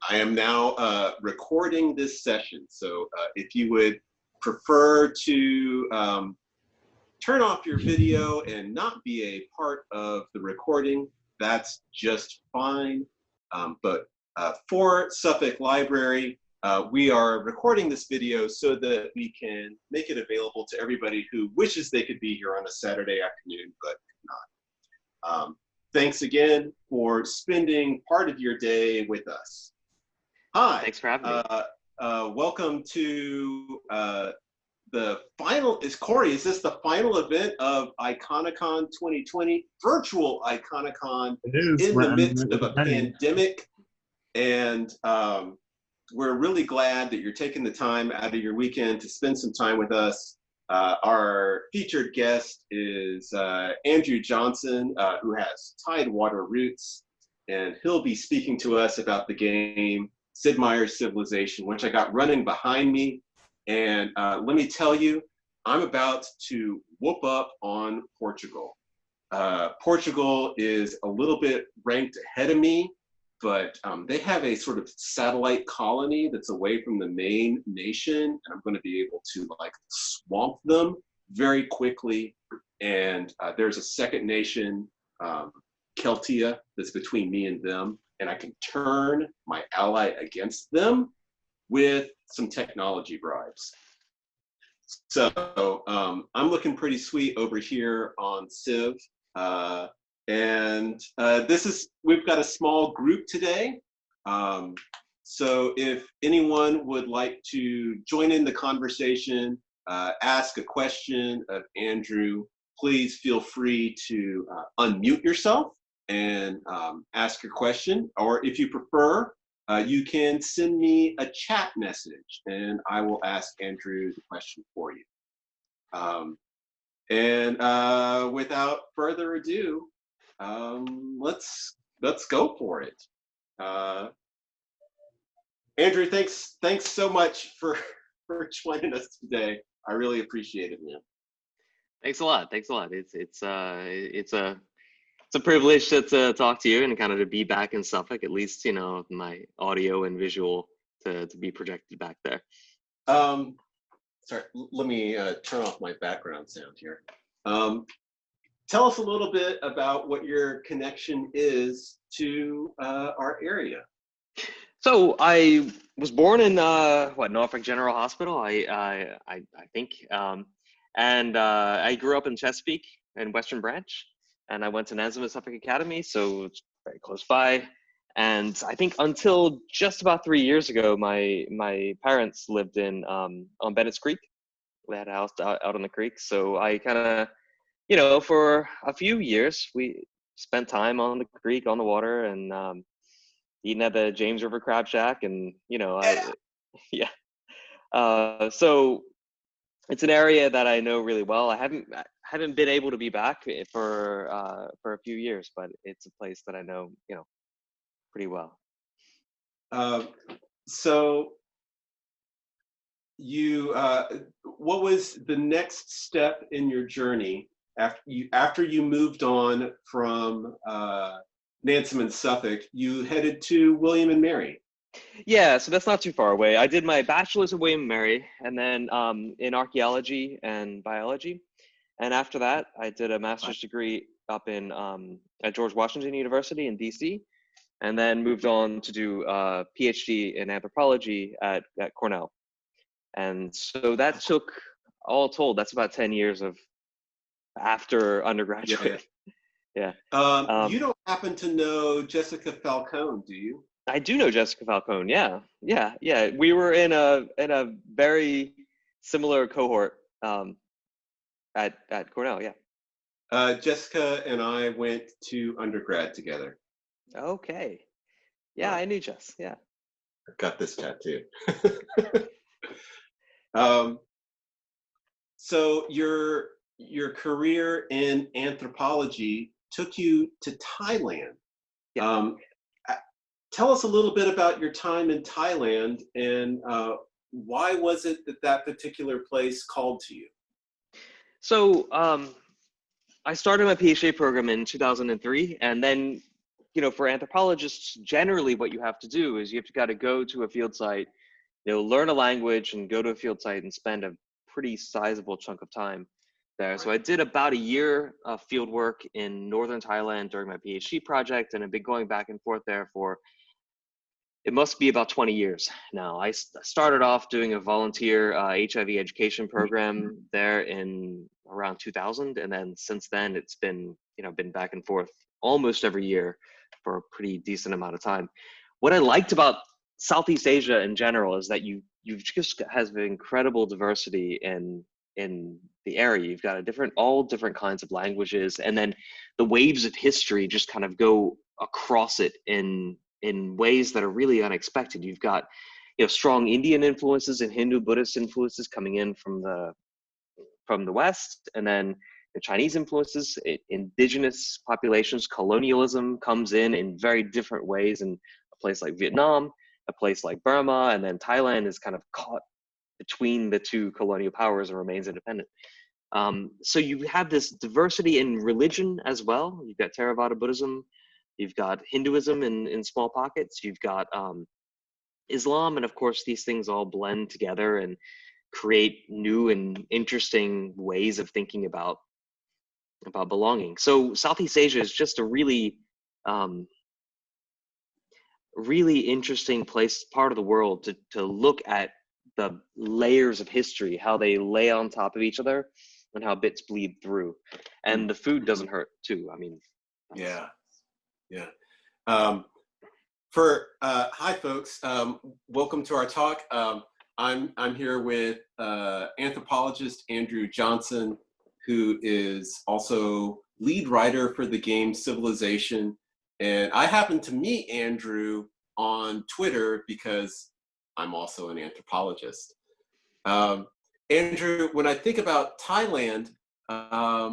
I am now recording this session. So if you would prefer to turn off your video and not be a part of the recording, that's just fine. But for Suffolk Library, we are recording this video so that we can make it available to everybody who wishes they could be here on a Saturday afternoon, but not. Thanks again for spending part of your day with us. Hi. Thanks for having me. Welcome to the final, Corey, is this the final event of IconiCon 2020, virtual IconiCon in the midst of a pandemic? And we're really glad that you're taking the time out of your weekend to spend some time with us. Our featured guest is Andrew Johnson, who has Tidewater roots, and he'll be speaking to us about the game Sid Meier's Civilazation, which I got running behind me. And let me tell you, I'm about to whoop up on Portugal. Portugal is a little bit ranked ahead of me, but they have a sort of satellite colony that's away from the main nation, and I'm going to be able to like swamp them very quickly. And there's a second nation, Celtia, that's between me and them, and I can turn my ally against them with some technology bribes. So I'm looking pretty sweet over here on Civ. And we've got a small group today. So if anyone would like to join in the conversation, ask a question of Andrew, please feel free to unmute yourself and ask your question. Or if you prefer, you can send me a chat message and I will ask Andrew the question for you. And without further ado, let's go for it. Andrew, thanks so much for joining us today. I really appreciate it, man. Thanks a lot. It's a privilege to talk to you and kind of to be back in Suffolk, at least, you know, my audio and visual to be projected back there. Sorry, let me turn off my background sound here. Tell us a little bit about what your connection is to our area. So I was born in Norfolk General Hospital, I think, and I grew up in Chesapeake in Western Branch, and I went to Nansemond-Suffolk Academy, so it's very close by. And I think until just about 3 years ago, my parents lived on Bennett's Creek. They had a house out on the creek, so I kind of, you know, for a few years, we spent time on the creek, on the water, and eating at the James River Crab Shack, and, you know, so it's an area that I know really well. I haven't been able to be back for a few years, but it's a place that I know, you know, pretty well. So you, what was the next step in your journey after you moved on from Nansemond-Suffolk? You headed to William and Mary. Yeah, so that's not too far away. I did my bachelor's at William and Mary, and then in archaeology and biology. And after that, I did a master's degree up in at George Washington University in DC, and then moved on to do a PhD in anthropology at Cornell. And so that took, all told, that's about 10 years of after undergraduate. Yeah. You don't happen to know Jessica Falcone, do you? I do know Jessica Falcone. Yeah. We were in a very similar cohort at Cornell. Yeah. Jessica and I went to undergrad together. Okay. Yeah, I knew Jess. Yeah. I've got this tattoo. So your career in anthropology took you to Thailand. Yeah. Tell us a little bit about your time in Thailand, and why was it that particular place called to you? So I started my PhD program in 2003, and then for anthropologists, generally what you have to do is you have to got to go to a field site, learn a language and go to a field site and spend a pretty sizable chunk of time there. So I did about a year of field work in northern Thailand during my PhD project, and I've been going back and forth there for, it must be about 20 years now. I started off doing a volunteer HIV education program there in around 2000, and then since then it's been, been back and forth almost every year for a pretty decent amount of time. What I liked about Southeast Asia in general is that you've just has an incredible diversity in the area. You've got all different kinds of languages, and then the waves of history just kind of go across it in ways that are really unexpected. You've got strong Indian influences and Hindu Buddhist influences coming in from the West, and then the Chinese influences, indigenous populations, colonialism comes in very different ways in a place like Vietnam, a place like Burma, and then Thailand is kind of caught between the two colonial powers and remains independent. So you have this diversity in religion as well. You've got Theravada Buddhism, you've got Hinduism in small pockets, you've got Islam, and of course these things all blend together and create new and interesting ways of thinking about belonging. So Southeast Asia is just a really really interesting part of the world to look at the layers of history, how they lay on top of each other and how bits bleed through. And the food doesn't hurt too. I mean, yeah. Hi folks, welcome to our talk. I'm here with anthropologist Andrew Johnson, who is also lead writer for the game Civilazation. And I happened to meet Andrew on Twitter because I'm also an anthropologist. Andrew, when I think about Thailand, I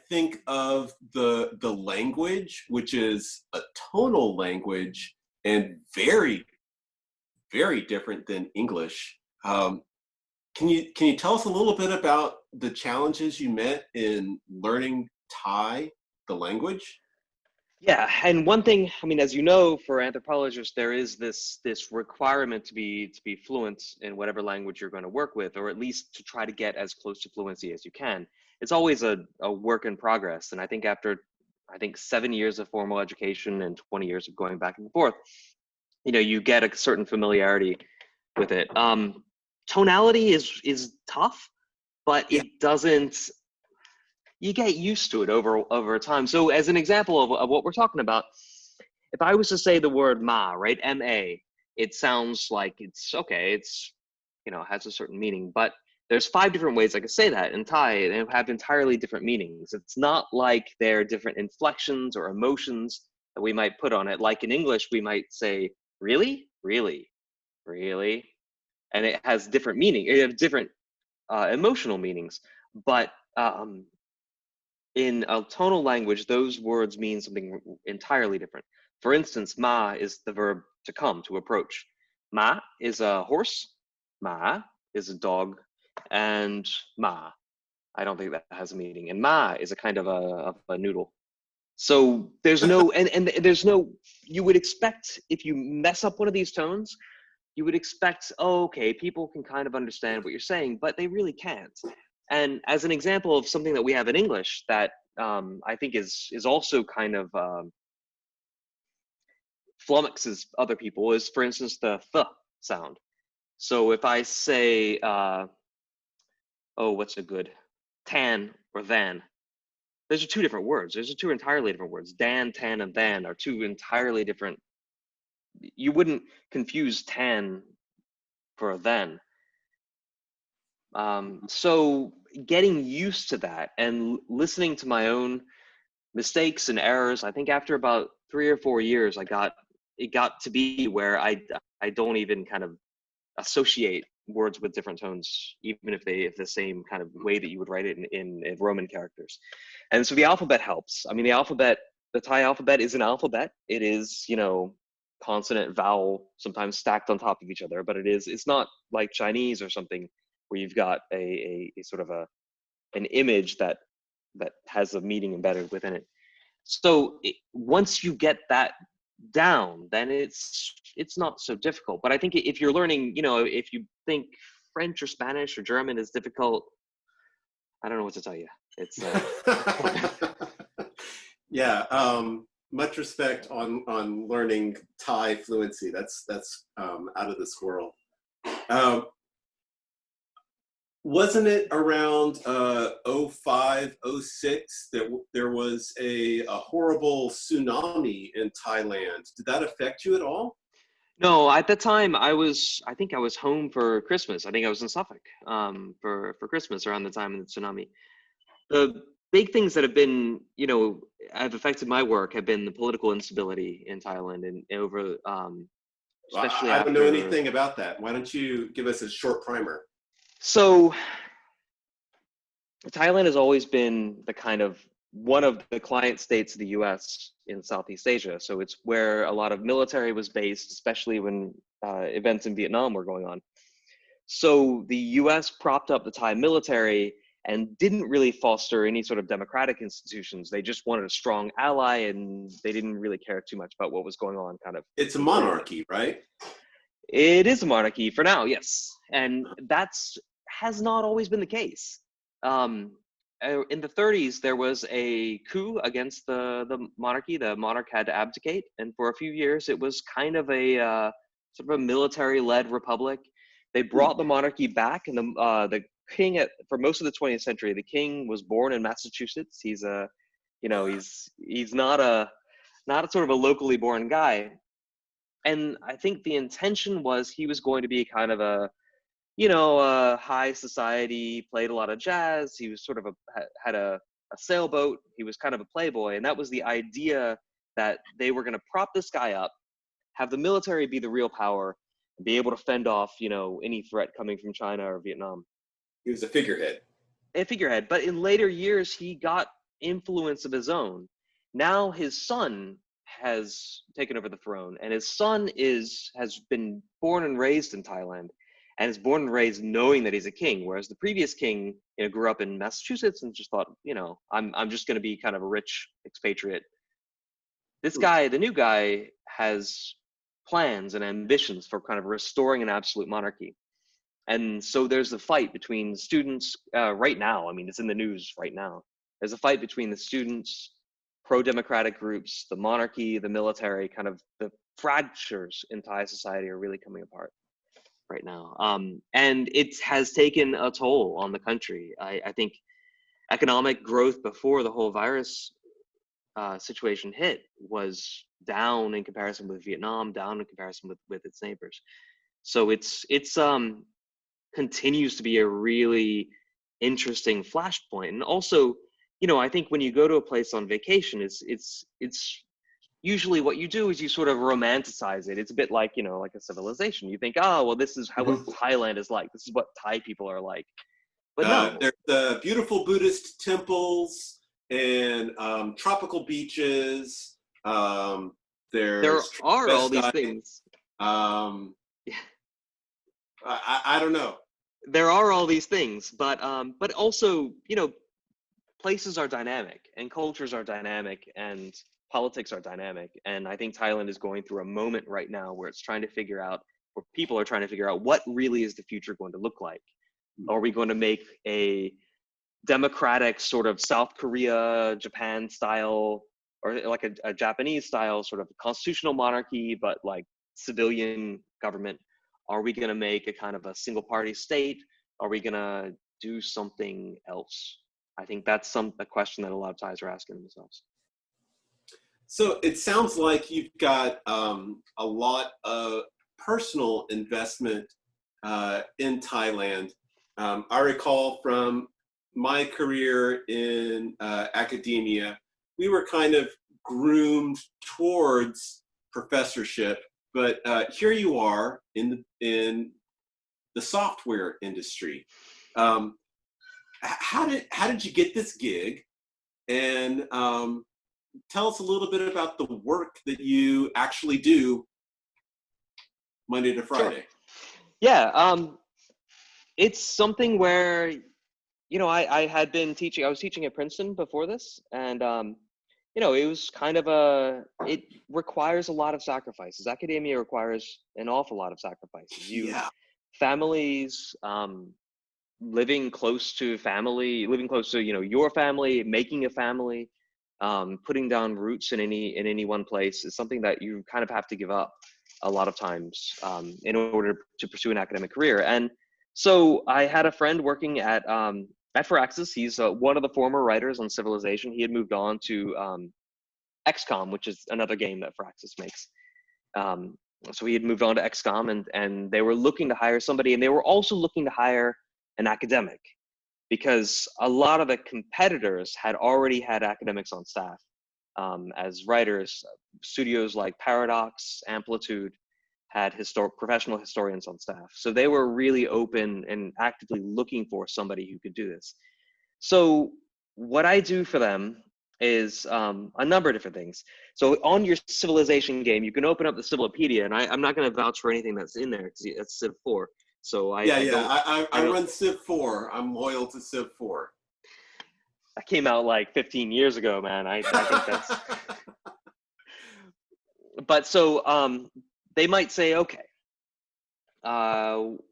think of the language, which is a tonal language and very, very different than English. Can you tell us a little bit about the challenges you met in learning Thai, the language? Yeah, and one thing, I mean, as you know, for anthropologists, there is this requirement to be fluent in whatever language you're going to work with, or at least to try to get as close to fluency as you can. It's always a work in progress, and I think after 7 years of formal education and 20 years of going back and forth, you get a certain familiarity with it. Tonality is tough, but it doesn't. You get used to it over time. So as an example of what we're talking about, if I was to say the word ma, right, M-A, it sounds like it's okay, it's, has a certain meaning, but there's 5 different ways I could say that in Thai and have entirely different meanings. It's not like there are different inflections or emotions that we might put on it. Like in English, we might say, really, really, really, and it has different meaning. It has different emotional meanings, but in a tonal language, those words mean something entirely different. For instance, ma is the verb to come, to approach. Ma is a horse, ma is a dog, and ma, I don't think that has a meaning. And ma is a kind of a noodle. So there's no, and there's no, you would expect if you mess up one of these tones, you would expect, oh, okay, people can kind of understand what you're saying, but they really can't. And as an example of something that we have in English that I think is also kind of flummoxes other people is, for instance, the th sound. So if I say, what's a good, tan or than, those are 2 different words. Those are 2 entirely different words. Dan, tan, and than are 2 entirely different. You wouldn't confuse tan for a then. So getting used to that and listening to my own mistakes and errors, I think after about 3 or 4 years, it got to be where I don't even kind of associate words with different tones, even if they have the same kind of way that you would write it in Roman characters. And so the alphabet helps. I mean, the Thai alphabet is an alphabet. It is, consonant, vowel, sometimes stacked on top of each other, but it's not like Chinese or something where you've got a sort of an image that has a meaning embedded within it. So once you get that down, then it's not so difficult. But I think if you're learning, if you think French or Spanish or German is difficult, I don't know what to tell you. It's yeah. Much respect on learning Thai fluency. That's out of this world. Wasn't it around 05, 06 that there was a horrible tsunami in Thailand? Did that affect you at all? No, at the time I think I was home for Christmas. I think I was in Suffolk for Christmas around the time of the tsunami. The big things that have been, have affected my work have been the political instability in Thailand and over, especially I don't know anything about that. Why don't you give us a short primer? So Thailand has always been the kind of one of the client states of the US in Southeast Asia. So it's where a lot of military was based, especially when events in Vietnam were going on. So the US propped up the Thai military and didn't really foster any sort of democratic institutions. They just wanted a strong ally, and they didn't really care too much about what was going on, kind of. It's a monarchy, right? It is a monarchy for now, yes. And has not always been the case. In the 30s, there was a coup against the monarchy. The monarch had to abdicate, and for a few years, it was kind of a sort of a military-led republic. They brought the monarchy back, and the king for most of the 20th century, the king was born in Massachusetts. He's he's not a sort of a locally born guy. And I think the intention was he was going to be kind of a high society, played a lot of jazz. He was sort of had a sailboat. He was kind of a playboy. And that was the idea, that they were going to prop this guy up, have the military be the real power, and be able to fend off, any threat coming from China or Vietnam. He was a figurehead. A figurehead. But in later years, he got influence of his own. Now his son has taken over the throne, and his son has been born and raised in Thailand, and is born and raised knowing that he's a king, whereas the previous king, grew up in Massachusetts and just thought, I'm just going to be kind of a rich expatriate. This guy, the new guy, has plans and ambitions for kind of restoring an absolute monarchy. And so there's a fight between students right now. I mean, it's in the news right now. There's a fight between the students, pro-democratic groups, the monarchy, the military. Kind of the fractures in Thai society are really coming apart right now. And it has taken a toll on the country. I think economic growth before the whole virus situation hit was down in comparison with Vietnam, down in comparison with its neighbors. So it's continues to be a really interesting flashpoint. And also, I think when you go to a place on vacation, it's usually what you do is you sort of romanticize it. It's a bit like, like a civilization. You think, oh, well, this is what Thailand is like. This is what Thai people are like. But no. There's the beautiful Buddhist temples and tropical beaches. There are all these things. I don't know. There are all these things, but also, places are dynamic and cultures are dynamic and politics are dynamic. And I think Thailand is going through a moment right now where people are trying to figure out what really is the future going to look like. Are we going to make a democratic sort of South Korea, Japan style, or like a Japanese style sort of constitutional monarchy, but like civilian government? Are we going to make a kind of a single party state? Are we going to do something else? I think that's a question that a lot of Thais are asking themselves. So it sounds like you've got a lot of personal investment in Thailand. I recall from my career in academia, we were kind of groomed towards professorship, but here you are in the software industry. How did you get this gig? And tell us a little bit about the work that you actually do Monday to Friday. Sure. Yeah, it's something where, I had been teaching. I was teaching at Princeton before this, and it was kind of it requires a lot of sacrifices. Academia requires an awful lot of sacrifices. Families, living close to family, living close to, your family, making a family, putting down roots in any one place is something that you kind of have to give up a lot of times in order to pursue an academic career. And so I had a friend working at Firaxis. He's one of the former writers on Civilization. He had moved on to XCOM, which is another game that Firaxis makes. So he had moved on to XCOM, and they were looking to hire somebody, and they were also looking to hire an academic, because a lot of the competitors had already had academics on staff as writers. Studios like Paradox, Amplitude had professional historians on staff. So they were really open and actively looking for somebody who could do this. So what I do for them is a number of different things. So on your Civilization game, you can open up the Civilopedia, and I'm not going to vouch for anything that's in there because it's Civ 4. So I run Civ 4. I'm loyal to Civ 4. That came out like 15 years ago, man. I think that's. But so they might say, okay,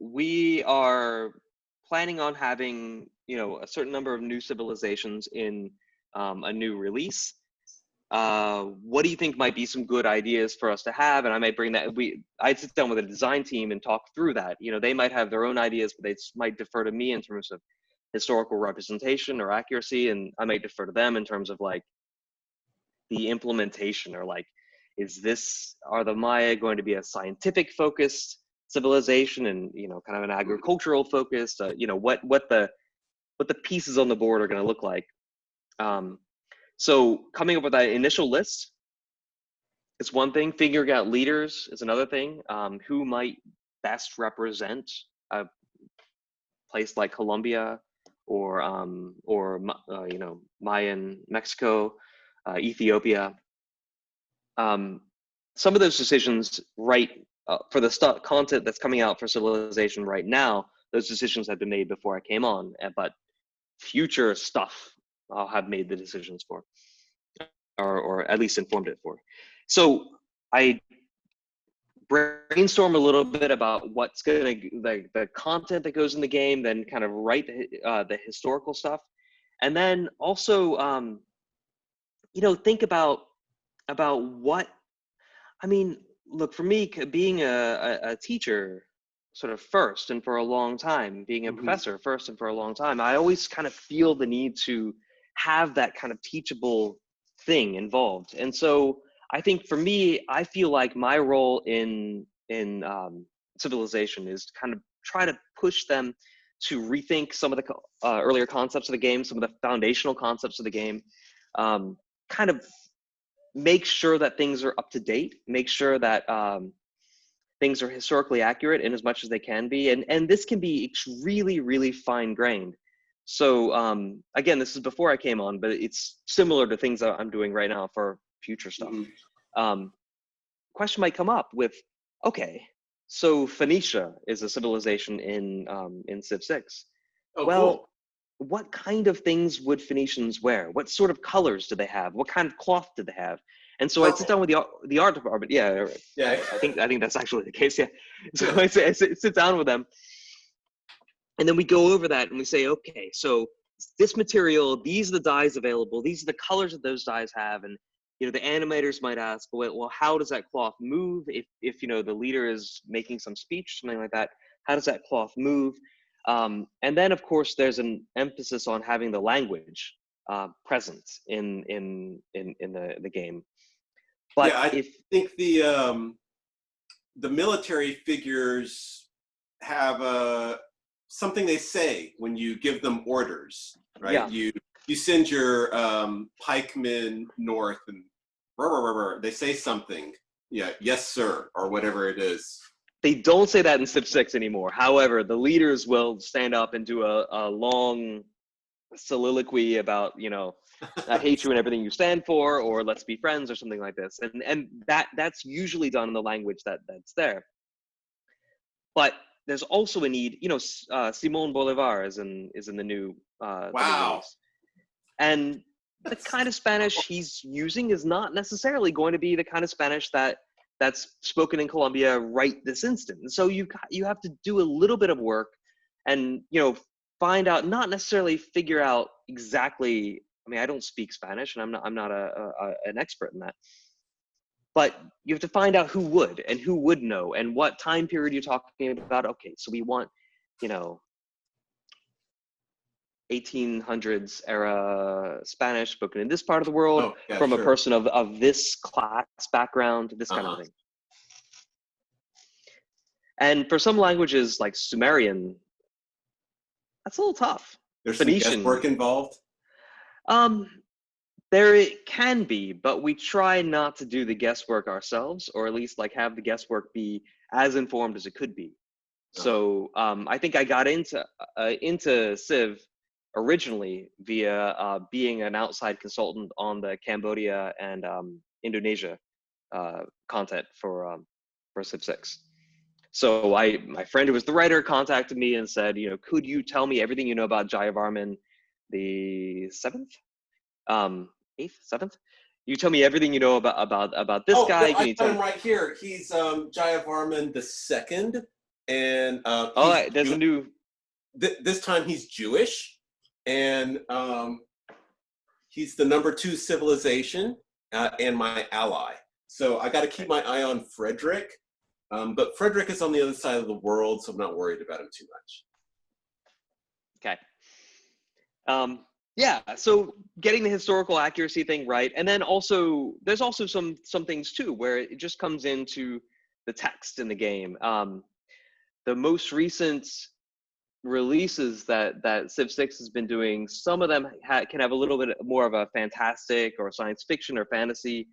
we are planning on having a certain number of new civilizations in a new release. What do you think might be some good ideas for us to have? And I might bring that. I'd sit down with a design team and talk through that. They might have their own ideas, but they might defer to me in terms of historical representation or accuracy, and I might defer to them in terms of like the implementation, or like, are the Maya going to be a scientific focused civilization and kind of an agricultural focused? What the pieces on the board are going to look like. So coming up with that initial list is one thing. Figuring out leaders is another thing. Who might best represent a place like Colombia or Mayan Mexico, Ethiopia. Some of those decisions, for the content that's coming out for Civilization right now, those decisions have been made before I came on. But future stuff, I'll have made the decisions for, or at least informed it for. So I brainstorm a little bit about what's going to, the content that goes in the game, then kind of write the historical stuff, and then also think about what, I mean, look, for me, being a teacher sort of first and for a long time, being a professor first and for a long time, I always kind of feel the need to have that kind of teachable thing involved. And so I think for me, I feel like my role in Civilization is to kind of try to push them to rethink some of the earlier concepts of the game, some of the foundational concepts of the game, kind of make sure that things are up to date, make sure that things are historically accurate in as much as they can be. And this can be really, really fine grained. So again, this is before I came on, but it's similar to things that I'm doing right now for future stuff. Question might come up with, okay, so Phoenicia is a civilization in Civ 6. Oh, well, cool. What kind of things would Phoenicians wear? What sort of colors do they have? What kind of cloth did they have? And so I'd sit down with the art department. Yeah. I think that's actually the case. Yeah. So I sit down with them, and then we go over that and we say, okay, so this material, these are the dyes available. These are the colors that those dyes have. And the animators might ask, well, how does that cloth move? If the leader is making some speech, something like that, how does that cloth move? And then, of course, there's an emphasis on having the language present in the game. But yeah, I think the military figures have something they say when you give them orders, right? Yeah. You send your pikemen north, and they say something. Yeah, yes, sir, or whatever it is. They don't say that in Civ 6 anymore. However, the leaders will stand up and do a long soliloquy about, I hate you and everything you stand for, or let's be friends, or something like this. And that's usually done in the language that's there. But there's also a need, Simon Bolivar is in the new wow. and the kind of Spanish he's using is not necessarily going to be the kind of Spanish that's spoken in Colombia right this instant. And so you have to do a little bit of work and, find out, not necessarily figure out exactly. I mean, I don't speak Spanish, and I'm not an expert in that. But you have to find out who would know, and what time period you're talking about. Okay, so we want, 1800s era Spanish spoken in this part of the world from a person of this class background, this kind of thing. And for some languages like Sumerian, that's a little tough. There's Phoenician, some guesswork involved? There it can be, but we try not to do the guesswork ourselves, or at least have the guesswork be as informed as it could be. So I think I got into Civ originally via being an outside consultant on the Cambodia and Indonesia content for Civ 6. So my friend who was the writer contacted me and said, could you tell me everything you know about Jayavarman the 7th? 8th, 7th? You tell me everything you know about this guy. I got him right here. He's Jayavarman the 2nd, and there's a new. This time he's Jewish, and he's the number 2 civilization and my ally. So I got to keep my eye on Frederick, but Frederick is on the other side of the world, so I'm not worried about him too much. Okay. Yeah, so getting the historical accuracy thing right, and then there's also some things too where it just comes into the text in the game. The most recent releases that Civ 6 has been doing, some of them can have a little bit more of a fantastic or science fiction or fantasy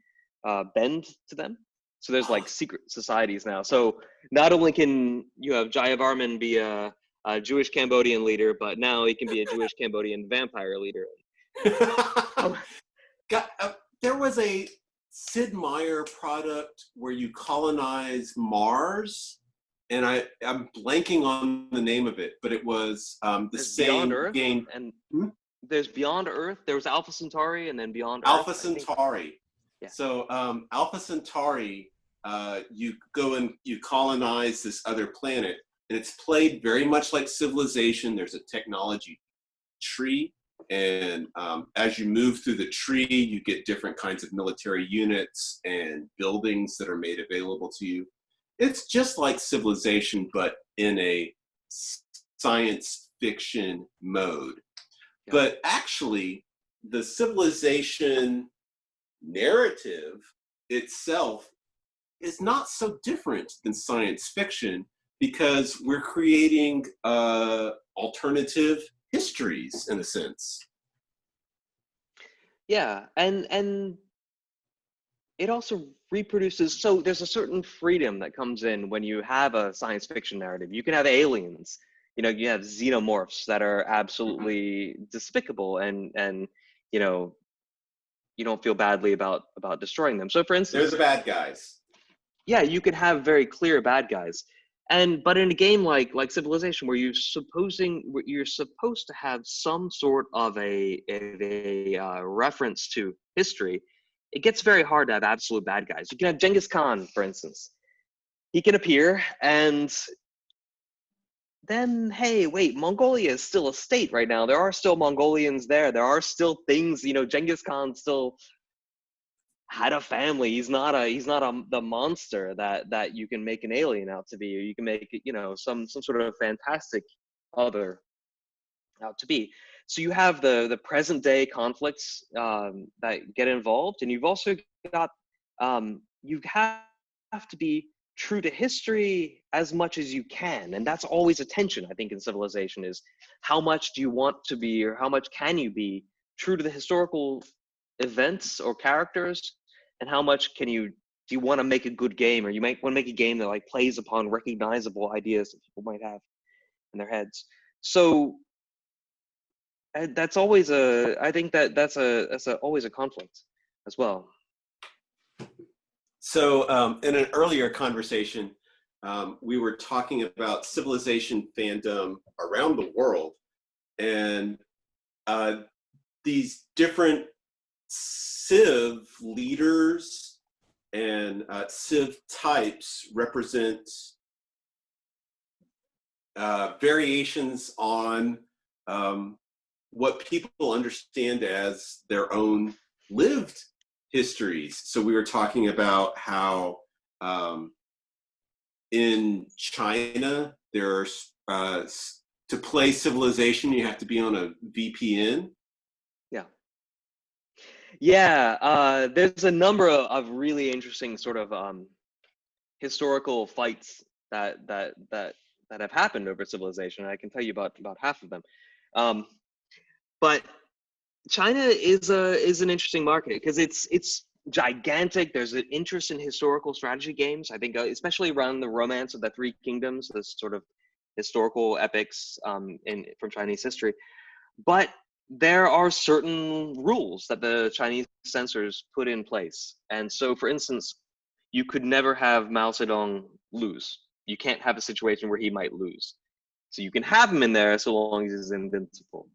bend to them. So there's secret societies now. So not only can you have Jayavarman be a Jewish Cambodian leader, but now he can be a Jewish Cambodian vampire leader. There was a Sid Meier product where you colonize Mars, and I'm blanking on the name of it, but it was there's same Beyond Earth, game. And there's Beyond Earth. There was Alpha Centauri, and then Beyond Alpha Earth. Centauri. Yeah. So Alpha Centauri, you go and you colonize this other planet. And it's played very much like Civilization. There's a technology tree, and as you move through the tree, you get different kinds of military units and buildings that are made available to you. It's just like Civilization, but in a science fiction mode. Yeah. But actually, the Civilization narrative itself is not so different than science fiction, because we're creating alternative histories in a sense. Yeah, and it also reproduces. So there's a certain freedom that comes in when you have a science fiction narrative. You can have aliens. You have xenomorphs that are absolutely despicable, and you don't feel badly about destroying them. So for instance, they're the bad guys. Yeah, you could have very clear bad guys. But in a game like Civilization, where you're supposed to have some sort of a reference to history, it gets very hard to have absolute bad guys. You can have Genghis Khan, for instance. He can appear, and then, hey, wait, Mongolia is still a state right now. There are still Mongolians there. There are still things. Genghis Khan still had a family. He's not the monster that you can make an alien out to be, or you can make some sort of fantastic other out to be. So you have the present day conflicts that get involved, and you've also got you have to be true to history as much as you can, and that's always a tension, I think, in Civilization, is how much do you want to be, or how much can you be true to the historical events or characters, and how much do you want to make a good game, or you might want to make a game that plays upon recognizable ideas that people might have in their heads. So that's always I think that's always a conflict as well. So in an earlier conversation, we were talking about Civilization fandom around the world, and these different Civ leaders and Civ types represent variations on what people understand as their own lived histories. So we were talking about how in China, there's to play Civilization, you have to be on a VPN. Yeah, there's a number of really interesting sort of historical fights that have happened over Civilization. I can tell you about half of them. But China is an interesting market because it's gigantic. There's an interest in historical strategy games. I think especially around the Romance of the Three Kingdoms, this sort of historical epics from Chinese history. But there are certain rules that the Chinese censors put in place. And so, for instance, you could never have Mao Zedong lose. You can't have a situation where he might lose. So you can have him in there so long as he's invincible.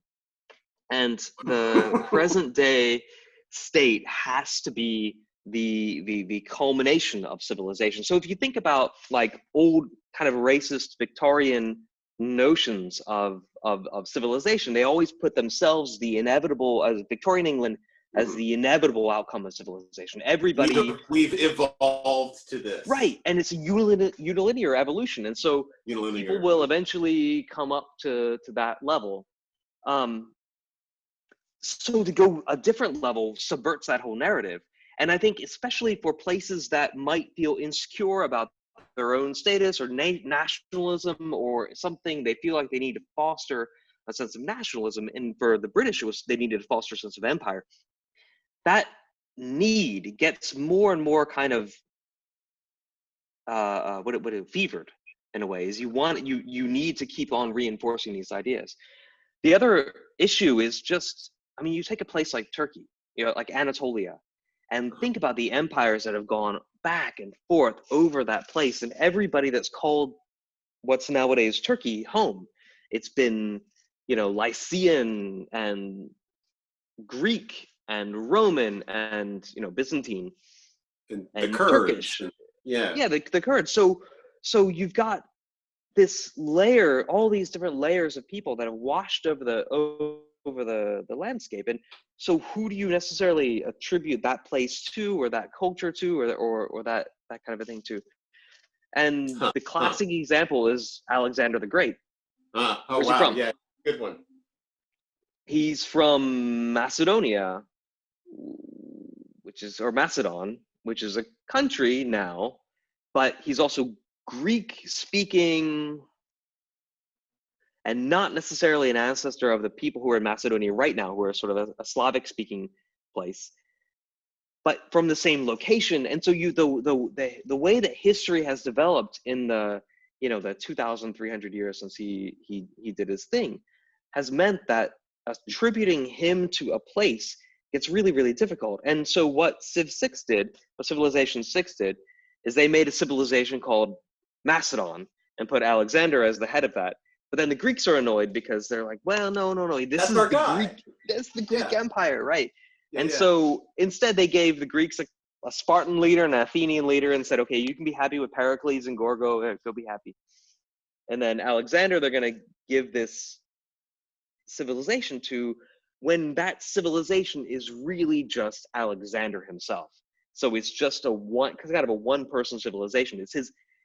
And the present day state has to be the culmination of civilization. So if you think about like old kind of racist Victorian notions of civilization, they always put themselves the inevitable, as Victorian England, as the inevitable outcome of civilization. Everybody we've evolved to this, right? And it's a unilinear evolution, and so people will eventually come up to that level. So to go a different level subverts that whole narrative. And I think especially for places that might feel insecure about their own status or nationalism or something, they feel like they need to foster a sense of nationalism. And for the British, they needed to foster a sense of empire. That need gets more and more kind of fevered in a way. Is you need to keep on reinforcing these ideas. The other issue is just, I mean, you take a place like Turkey, like Anatolia, and think about the empires that have gone back and forth over that place, and everybody that's called what's nowadays Turkey home. It's been, Lycian and Greek and Roman and, Byzantine and Turkish. The Kurds. So you've got this layer, all these different layers of people that have washed over the landscape. And so who do you necessarily attribute that place to, or that culture to, or that kind of a thing to? And the classic example is Alexander the Great. Where's he from? Yeah, good one. He's from Macedonia, or Macedon, which is a country now, but he's also Greek speaking and not necessarily an ancestor of the people who are in Macedonia right now, who are sort of a Slavic speaking place, but from the same location. And so the way that history has developed in the 2,300 years since he did his thing has meant that attributing him to a place gets really, really difficult. And so what Civilization 6 did, is they made a civilization called Macedon and put Alexander as the head of that. But then the Greeks are annoyed because they're like, well, no. That's our guy. That's the Greek Empire, right? So instead they gave the Greeks a Spartan leader and an Athenian leader and said, okay, you can be happy with Pericles and Gorgo, go be happy. And then Alexander, they're going to give this civilization to, when that civilization is really just Alexander himself. So it's just kind of a one-person civilization.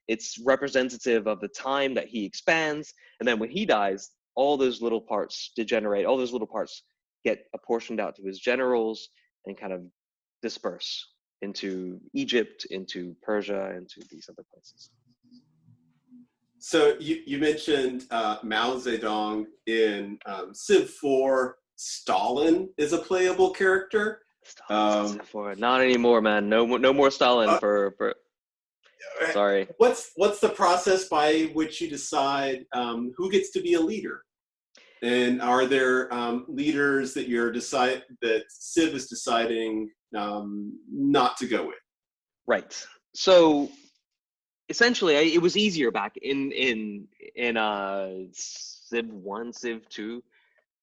It's representative of the time that he expands, and then when he dies, all those little parts degenerate. All those little parts get apportioned out to his generals and kind of disperse into Egypt, into Persia, into these other places. So you mentioned Mao Zedong in Civ 4. Stalin is a playable character. Not anymore, man. No more Stalin for. Sorry. What's the process by which you decide who gets to be a leader? And are there leaders that that Civ is deciding not to go with? Right. So essentially, it was easier back in Civ 1, Civ 2,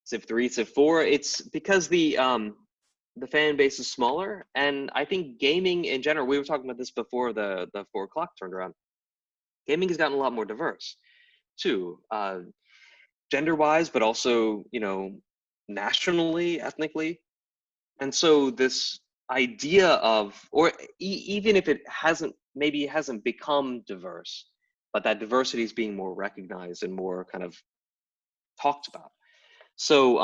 Civ 3, Civ 4. It's because the the fan base is smaller. And I think gaming in general, we were talking about this before the 4 o'clock turned around. Gaming has gotten a lot more diverse too, gender-wise, but also, you know, nationally, ethnically. And so this idea of, or even if it hasn't, maybe it hasn't become diverse, but that diversity is being more recognized and more kind of talked about. So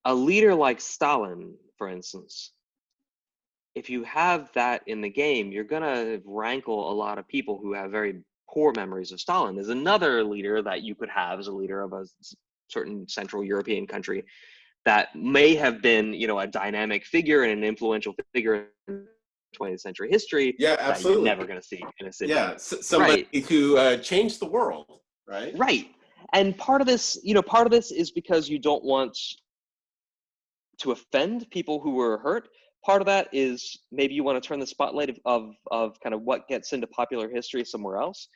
a leader like Stalin, for instance, if you have that in the game, you're gonna rankle a lot of people who have very poor memories of Stalin. There's another leader that you could have as a leader of a certain Central European country that may have been, you know, a dynamic figure and an influential figure in 20th century history. Yeah, absolutely. That you're never going to see in a city. Yeah, somebody who changed the world, right? Right. And part of this, you know, part of this is because you don't want to offend people who were hurt. Part of that is maybe you want to turn the spotlight of kind of what gets into popular history somewhere else.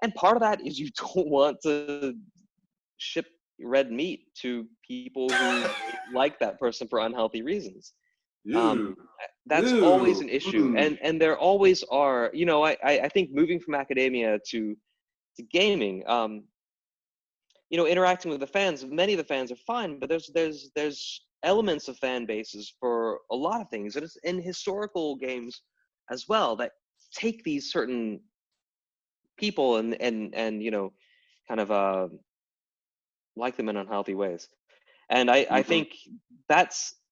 And part of that is you don't want to ship red meat to people who like that person for unhealthy reasons. That's always an issue. And there always are, you know, I think moving from academia to gaming, you know, interacting with the fans, many of the fans are fine, but there's elements of fan bases for a lot of things, and it's in historical games as well, that take these certain people and you know, kind of like them in unhealthy ways. And I think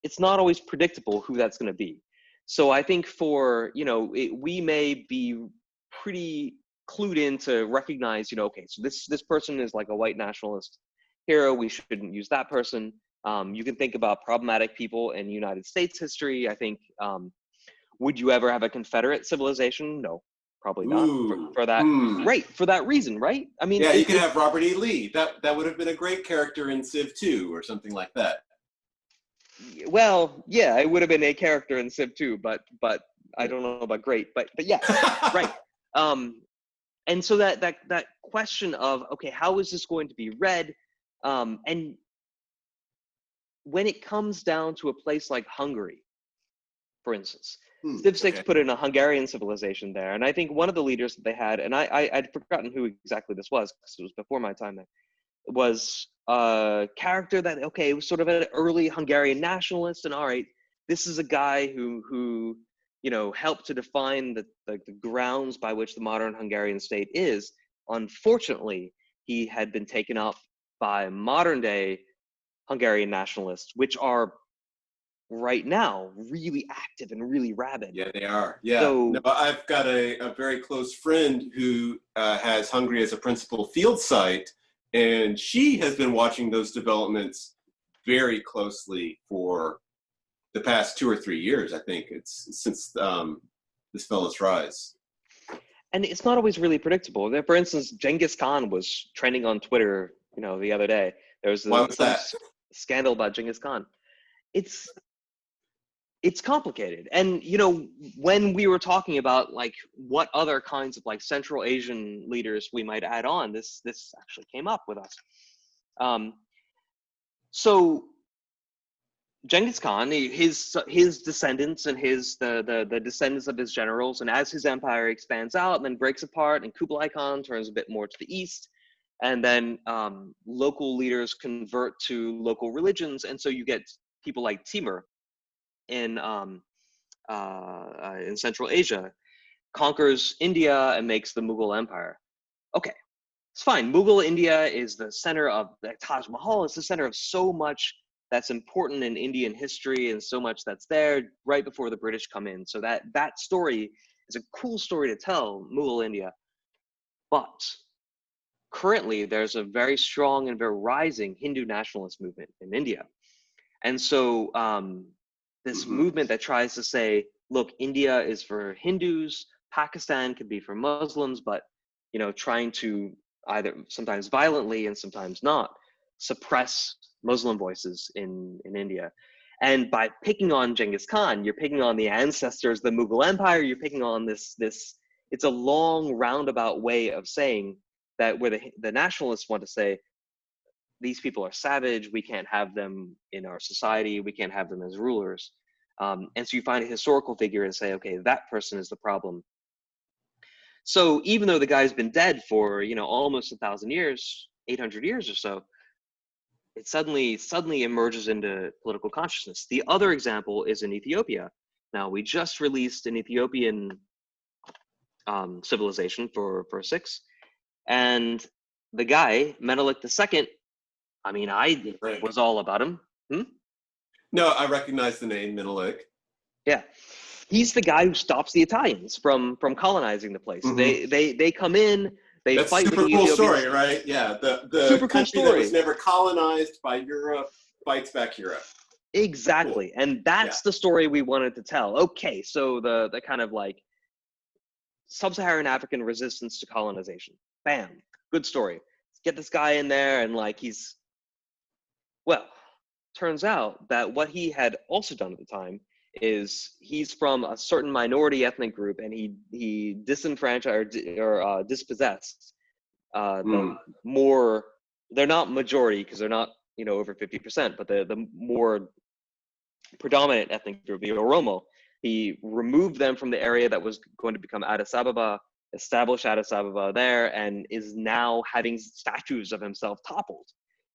it's not always predictable who that's going to be. So I think for, you know, we may be pretty clued in to recognize, you know, okay, so this person is like a white nationalist hero. We shouldn't use that person. You can think about problematic people in United States history. I think, would you ever have a Confederate civilization? No, probably not. For that, right? For that reason, right? I mean, yeah, you could have Robert E. Lee. That would have been a great character in Civ 2 or something like that. Well, yeah, it would have been a character in Civ 2, but I don't know about great, but yeah, right. And so that question of, okay, how is this going to be read? And when it comes down to a place like Hungary, for instance, Civ 6 put in a Hungarian civilization there. And I think one of the leaders that they had, and I'd forgotten who exactly this was because it was before my time there, was a character that, okay, it was sort of an early Hungarian nationalist. And all right, this is a guy who you know, helped to define the grounds by which the modern Hungarian state is. Unfortunately, he had been taken up by modern day Hungarian nationalists, which are right now really active and really rabid. Yeah, they are. Yeah. So, no, I've got a very close friend who has Hungary as a principal field site, and she has been watching those developments very closely for the past 2 or 3 years. I think it's since this fellow's rise. And it's not always really predictable. For instance, Genghis Khan was trending on Twitter, you know, the other day. There was some scandal about Genghis Khan. It's complicated. And, you know, when we were talking about like what other kinds of like Central Asian leaders we might add on, this actually came up with us. So Genghis Khan, his descendants and the descendants of his generals, and as his empire expands out and then breaks apart, and Kublai Khan turns a bit more to the east, and then local leaders convert to local religions, and so you get people like Timur in Central Asia, conquers India and makes the Mughal Empire. Okay, it's fine. Mughal India is the center of the Taj Mahal. It's the center of so much that's important in Indian history and so much that's there right before the British come in. So that story is a cool story to tell, Mughal India. But currently there's a very strong and very rising Hindu nationalist movement in India. And so this movement that tries to say, look, India is for Hindus, Pakistan could be for Muslims, but, you know, trying to either sometimes violently and sometimes not suppress Muslim voices in India. And by picking on Genghis Khan, you're picking on the ancestors of the Mughal Empire, you're picking on this, it's a long roundabout way of saying that where the nationalists want to say, these people are savage. We can't have them in our society. We can't have them as rulers. And so you find a historical figure and say, okay, that person is the problem. So even though the guy's been dead for, almost 1,000 years, 800 years or so, it suddenly emerges into political consciousness. The other example is in Ethiopia. Now, we just released an Ethiopian civilization for 6, and the guy, Menelik II, I mean, I was all about him. No, I recognize the name Menelik. Yeah. He's the guy who stops the Italians from colonizing the place. Mm-hmm. They come in, they That's fight a super with the cool Ethiopians. story, right? Yeah, the Super country cool that story. was never colonized by Europe fights back Europe. Exactly. Cool. And that's the story we wanted to tell. Okay, so the kind of like sub-Saharan African resistance to colonization. Bam. Good story. Let's get this guy in there, and like turns out that what he had also done at the time is he's from a certain minority ethnic group, and he disenfranchised or dispossessed the more, they're not majority because they're not over 50%, but the more predominant ethnic group, the Oromo. He removed them from the area that was going to become Addis Ababa, established Addis Ababa there, and is now having statues of himself toppled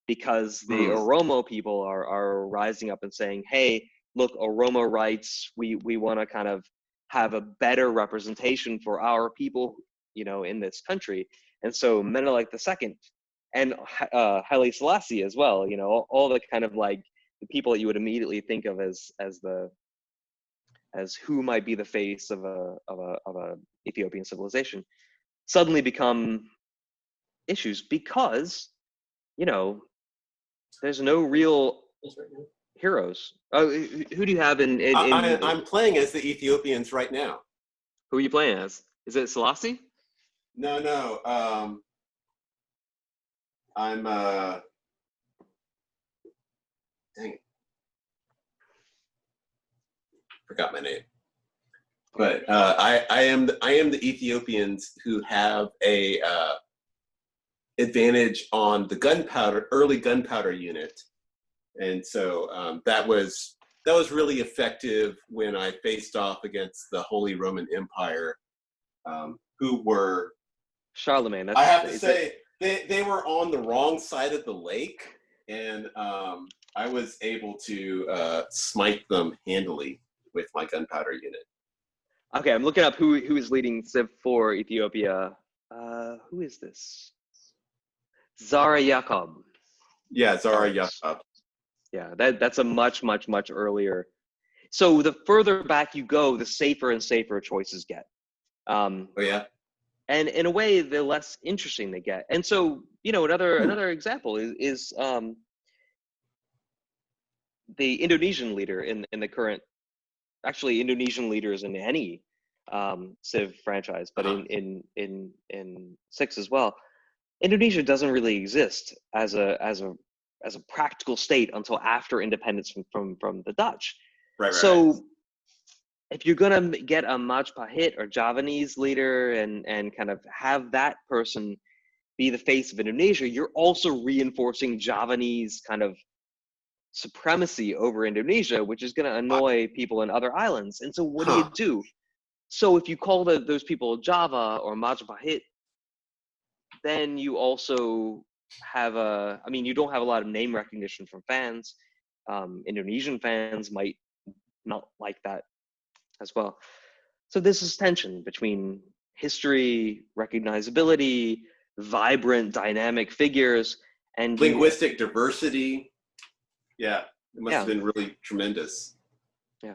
because the Oromo people are rising up and saying, hey, look, Oromo rights, we want to kind of have a better representation for our people, in this country. And so Menelik II and Haile Selassie as well, all the kind of like the people that you would immediately think of as who might be the face of a Ethiopian civilization, suddenly become issues because, there's no real heroes. Who do you have in I'm playing as the Ethiopians right now. Who are you playing as? Is it Selassie? No. I'm dang it. Forgot my name. But I am the Ethiopians who have a advantage on the early gunpowder unit, and so that was really effective when I faced off against the Holy Roman Empire, who were Charlemagne. I have to say they were on the wrong side of the lake, and I was able to smite them handily with my gunpowder unit. Okay, I'm looking up who is leading Civ for Ethiopia. Who is this? Zara Yacob. Yeah, Zara Yacob. Yeah, that's a much earlier. So the further back you go, the safer and safer choices get. Oh yeah. And in a way, the less interesting they get. And so, another example is the Indonesian leader in the current. Actually, Indonesian leaders in any Civ franchise, but in 6 as well. Indonesia doesn't really exist as a practical state until after independence from the Dutch. Right. So if you're gonna get a Majapahit or Javanese leader and kind of have that person be the face of Indonesia, you're also reinforcing Javanese kind of supremacy over Indonesia, which is going to annoy people in other islands. And so what do you do? So if you call those people Java or Majapahit, then you also have you don't have a lot of name recognition from fans. Indonesian fans might not like that as well. So this is tension between history, recognizability, vibrant, dynamic figures, and linguistic diversity. Yeah, it must have been really tremendous. Yeah.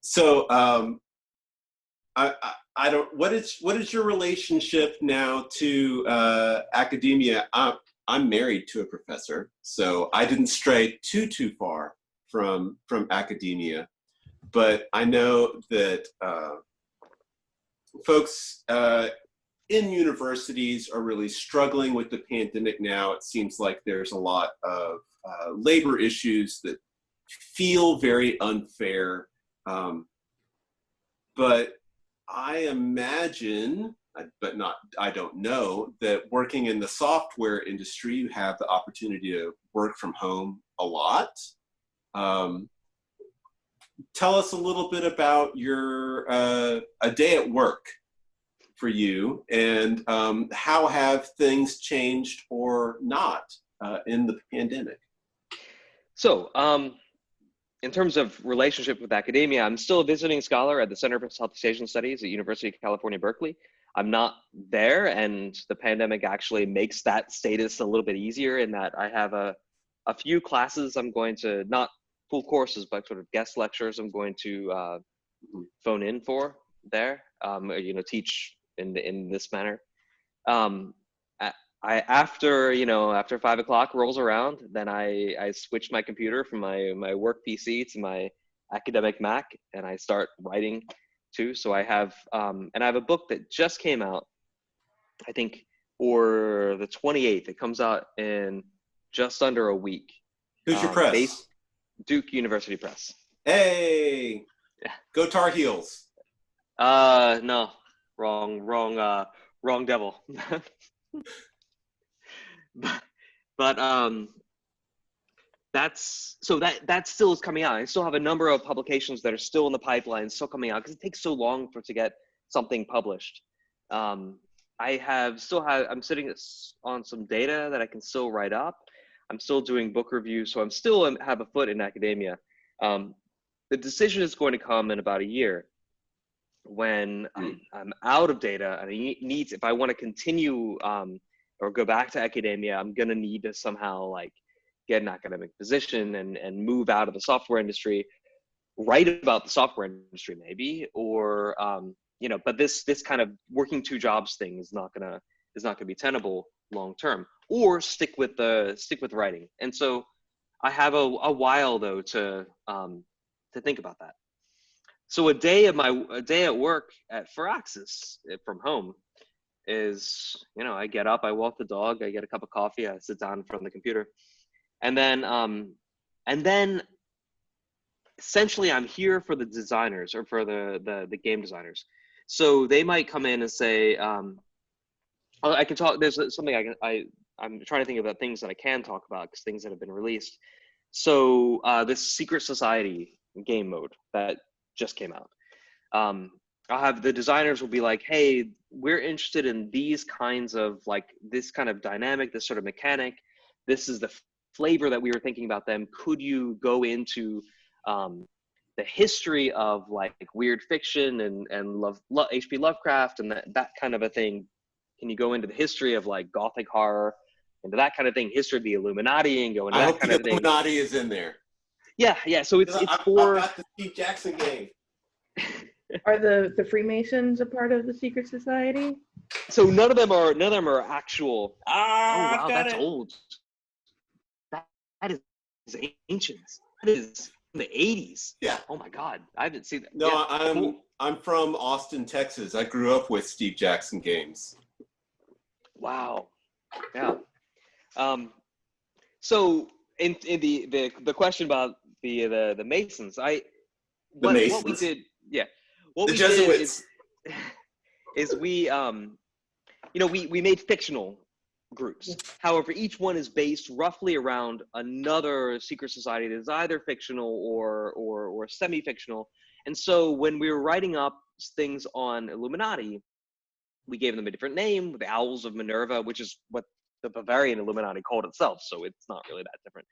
So, I don't. What is your relationship now to academia? I'm married to a professor, so I didn't stray too far from academia, but I know that folks in universities are really struggling with the pandemic now. It seems like there's a lot of labor issues that feel very unfair. But I imagine but not, I don't know, that working in the software industry, you have the opportunity to work from home a lot. Tell us a little bit about your a day at work for you, and how have things changed or not in the pandemic? So, in terms of relationship with academia, I'm still a visiting scholar at the Center for Southeast Asian Studies at University of California, Berkeley. I'm not there, and the pandemic actually makes that status a little bit easier in that I have a few classes I'm going to, not full courses, but sort of guest lectures I'm going to phone in for there, teach in this manner. After 5 o'clock rolls around, then I switch my computer from my work PC to my academic Mac, and I start writing too. So I have a book that just came out, I think, for the 28th. It comes out in just under a week. Who's your press? Duke University Press. Hey, yeah. Go Tar Heels. No, wrong devil. but that still is coming out. I still have a number of publications that are still in the pipeline, still coming out, because it takes so long to get something published. I'm sitting on some data that I can still write up. I'm still doing book reviews, so I'm still have a foot in academia. The decision is going to come in about a year when I'm out of data, and if I want to continue or go back to academia, I'm going to need to somehow get an academic position and move out of the software industry, write about the software industry maybe, or but this kind of working 2 jobs thing is not gonna be tenable long term, or stick with writing. And so I have a while though to think about that. So a day at work at Firaxis from home is, I get up, I walk the dog, I get a cup of coffee, I sit down in front of the computer, and then essentially I'm here for the designers, or for the game designers. So they might come in and say, I can talk, there's something I'm trying to think about things that I can talk about, because things that have been released. So this Secret Society game mode that just came out. I'll have the designers will be like, hey, we're interested in these kinds of, this kind of dynamic, this sort of mechanic. This is the flavor that we were thinking about them. Could you go into the history of weird fiction and H.P. Lovecraft and that kind of a thing? Can you go into the history of Gothic horror, into that kind of thing, history of the Illuminati, and go into that kind of thing? Illuminati is in there. Yeah. So it's for. I've got the Steve Jackson game. Are the Freemasons a part of the secret society? So none of them are actual. Oh wow, that's old. That is ancient. That is in the 80s. Yeah. Oh my God, I haven't seen that. No, yeah, I'm from Austin, Texas. I grew up with Steve Jackson games. Wow. Yeah. So in the question about the Masons, what we did, yeah. What the we Jesuits. did is we made fictional groups. However, each one is based roughly around another secret society that is either fictional or semi-fictional. And so when we were writing up things on Illuminati, we gave them a different name, the Owls of Minerva, which is what the Bavarian Illuminati called itself. So it's not really that different.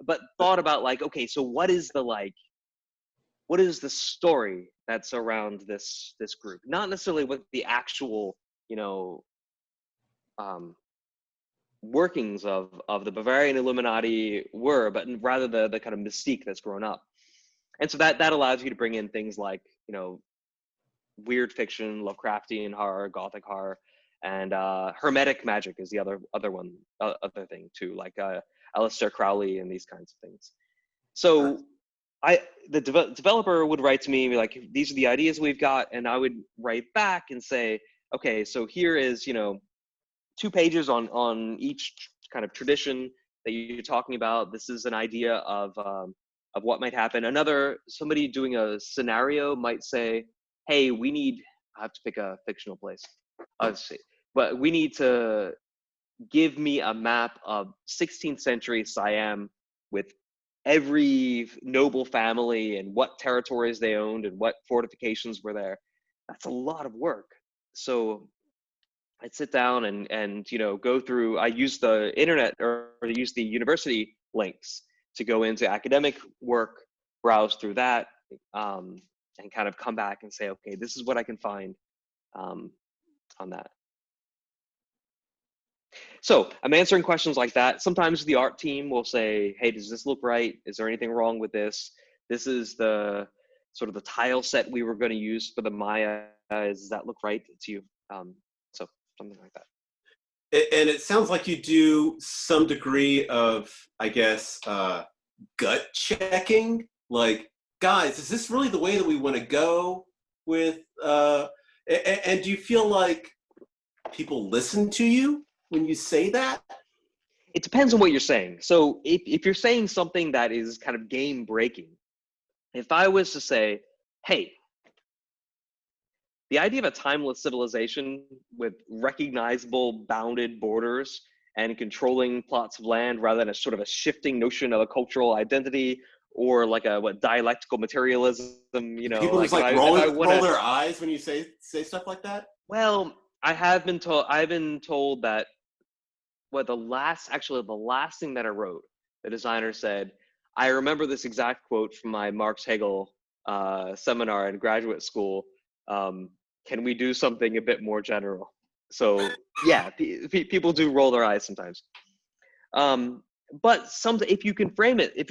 But thought about okay, so what is the story that's around this group? Not necessarily what the actual, workings of the Bavarian Illuminati were, but rather the kind of mystique that's grown up. And so that allows you to bring in things like, weird fiction, Lovecraftian horror, Gothic horror, and Hermetic magic is the other thing too, like Aleister Crowley and these kinds of things. So the developer would write to me and be like, these are the ideas we've got, and I would write back and say, okay, so here is 2 pages on each kind of tradition that you're talking about. This is an idea of what might happen. Somebody doing a scenario might say, hey, we need I have to pick a fictional place. Let's see. But we need to give me a map of 16th century Siam with every noble family and what territories they owned and what fortifications were there. That's a lot of work. So I'd sit down and go through. I use the internet or use the university links to go into academic work, browse through that, and kind of come back and say, okay, this is what I can find on that. So I'm answering questions like that. Sometimes the art team will say, hey, does this look right? Is there anything wrong with this? This is the sort of the tile set we were going to use for the Maya. Does that look right to you? So something like that. And it sounds like you do some degree of, I guess, gut checking. Like, guys, is this really the way that we want to go with? And do you feel like people listen to you when you say that? It depends on what you're saying. So if you're saying something that is kind of game breaking, if I was to say, hey, the idea of a timeless civilization with recognizable bounded borders and controlling plots of land rather than a sort of a shifting notion of a cultural identity or like a dialectical materialism, People just like roll their eyes when you say stuff like that? Well, I've been told that the last thing that I wrote, the designer said, I remember this exact quote from my Marx Hegel seminar in graduate school. Can we do something a bit more general? So yeah, people do roll their eyes sometimes. But if you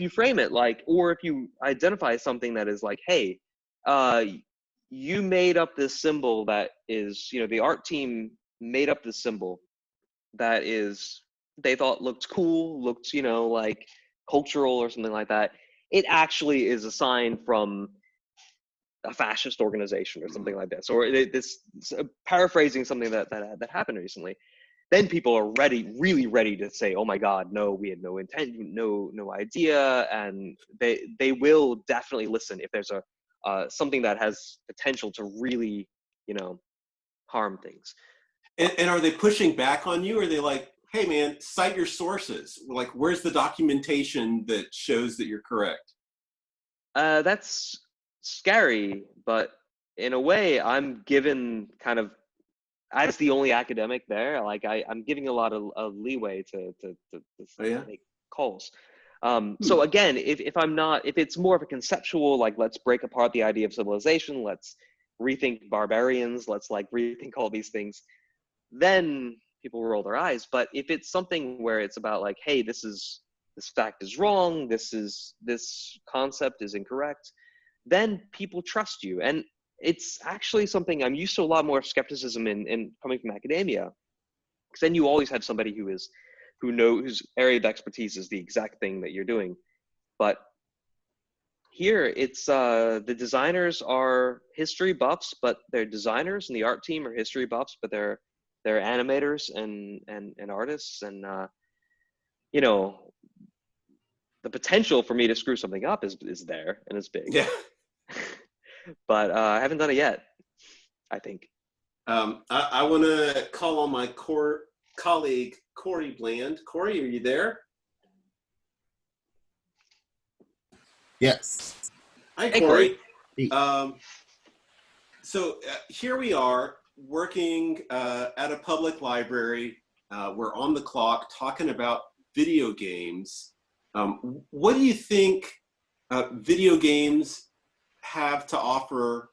frame it like, or if you identify something that is like, hey, you made up this symbol that is, the art team made up this symbol that is, they thought looked cool, looked, like cultural or something like that. It actually is a sign from a fascist organization or something like this, or this paraphrasing something that happened recently. Then people are really ready to say, oh my God, no, we had no intent, no idea. And they will definitely listen if there's something that has potential to really, harm things. And are they pushing back on you? Or are they like, hey man, cite your sources? Like, where's the documentation that shows that you're correct? That's scary, but in a way I'm given kind of, as the only academic there, like I'm giving a lot of leeway to make calls. So again, if it's more of a conceptual, like let's break apart the idea of civilization, let's rethink barbarians, let's like rethink all these things, then people roll their eyes. But if it's something where it's about like, hey, this fact is wrong, this concept is incorrect, then people trust you. And it's actually something I'm used to a lot more skepticism in coming from academia, because then you always have somebody whose area of expertise is the exact thing that you're doing. But here it's the designers are history buffs, but they're designers, and the art team are history buffs, but they're animators and artists, and the potential for me to screw something up is there, and it's big. Yeah. But I haven't done it yet, I think. I want to call on my colleague, Corey Bland. Corey, are you there? Yes. Hi, Hey, Corey. Hey. So here we are working at a public library. We're on the clock talking about video games. What do you think video games have to offer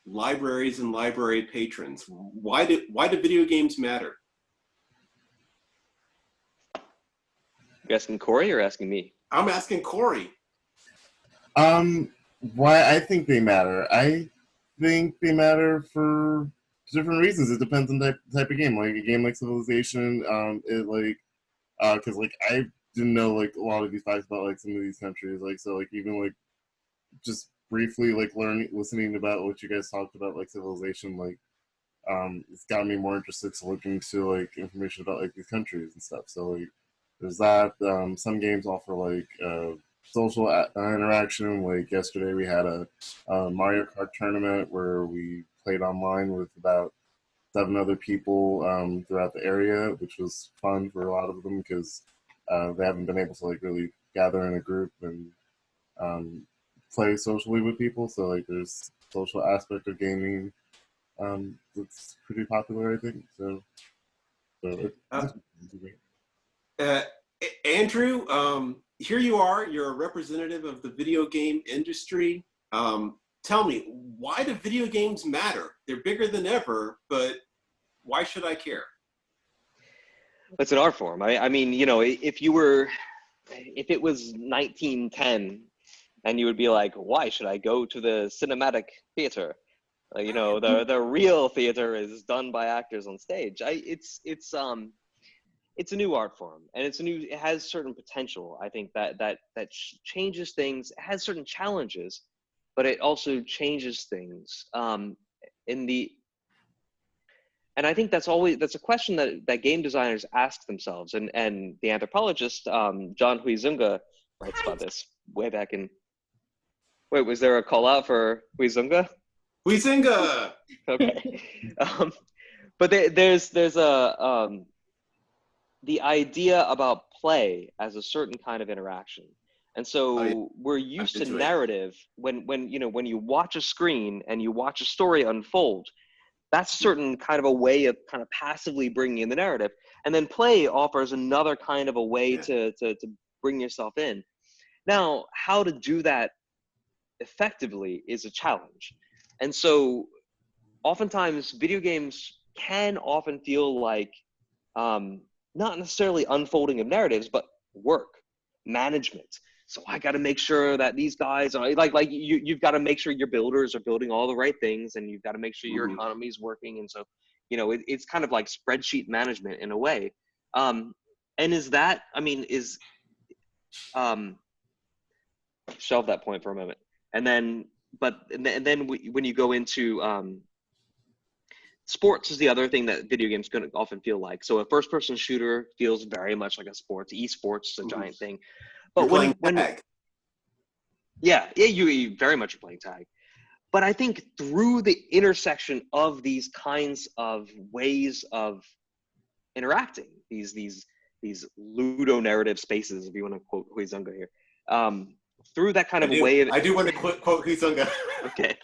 libraries and library patrons? Why do video games matter? You asking Corey or asking me? I'm asking Corey. Why I think they matter. I think they matter for different reasons. It depends on the type of game. Like a game like Civilization, because like I didn't know like a lot of these facts about like some of these countries. Like so, like even like just briefly like listening about what you guys talked about, like Civilization, like it's got me more interested to look into like information about like these countries and stuff. So like there's that. Some games offer like social interaction. Like yesterday we had a Mario Kart tournament where we played online with about 7 other people throughout the area, which was fun for a lot of them because they haven't been able to like really gather in a group and play socially with people. So like there's social aspect of gaming that's pretty popular, I think. So Andrew, here you are. You're a representative of the video game industry. Tell me, why do video games matter? They're bigger than ever, but why should I care? It's an art form. I mean, you know, if it was 1910 and you would be like, why should I go to the cinematic theater? You know, the real theater is done by actors on stage. It's a new art form, and it has certain potential. I think that changes things. It has certain challenges, but it also changes things. And I think that's a question that game designers ask themselves. And the anthropologist, John Huizunga, writes about this way back in, wait, was there a call out for Huizunga? Huizinga! Okay. But there's the idea about play as a certain kind of interaction. And so we're used to narrative when you watch a screen and you watch a story unfold. That's a certain kind of a way of kind of passively bringing in the narrative. And then play offers another kind of a way to bring yourself in. Now, how to do that effectively is a challenge. And so oftentimes video games can often feel like not necessarily unfolding of narratives, but work, management. So I got to make sure that these guys are like you've got to make sure your builders are building all the right things, and you've got to make sure your economy is working. And so, you know, it's kind of like spreadsheet management in a way. And shelve that point for a moment. And then when you go into sports is the other thing that video games going to often feel like. So a first-person shooter feels very much like a sports. Esports is a giant thing. But when tag. Yeah, you very much are playing tag. But I think through the intersection of these kinds of ways of interacting, these ludonarrative spaces, if you want to quote Huizunga here, through that kind of way of... I do want to quote Huizunga. Okay.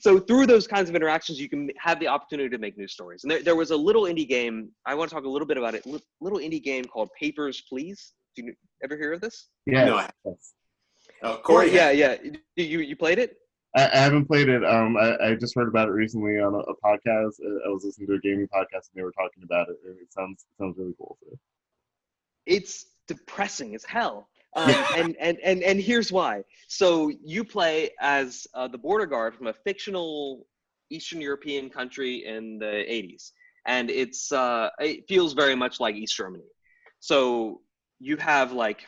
So through those kinds of interactions, you can have the opportunity to make new stories. And there was a little indie game, I want to talk a little bit about it, little indie game called Papers, Please. Do you ever hear of this? Yeah. No, I haven't. Oh, Corey. Yeah. You played it? I haven't played it. I just heard about it recently on a podcast. I was listening to a gaming podcast and they were talking about it. And it sounds really cool. So. It's depressing as hell. And here's why. So you play as the border guard from a fictional Eastern European country in the 80s. And it feels very much like East Germany. So you have like,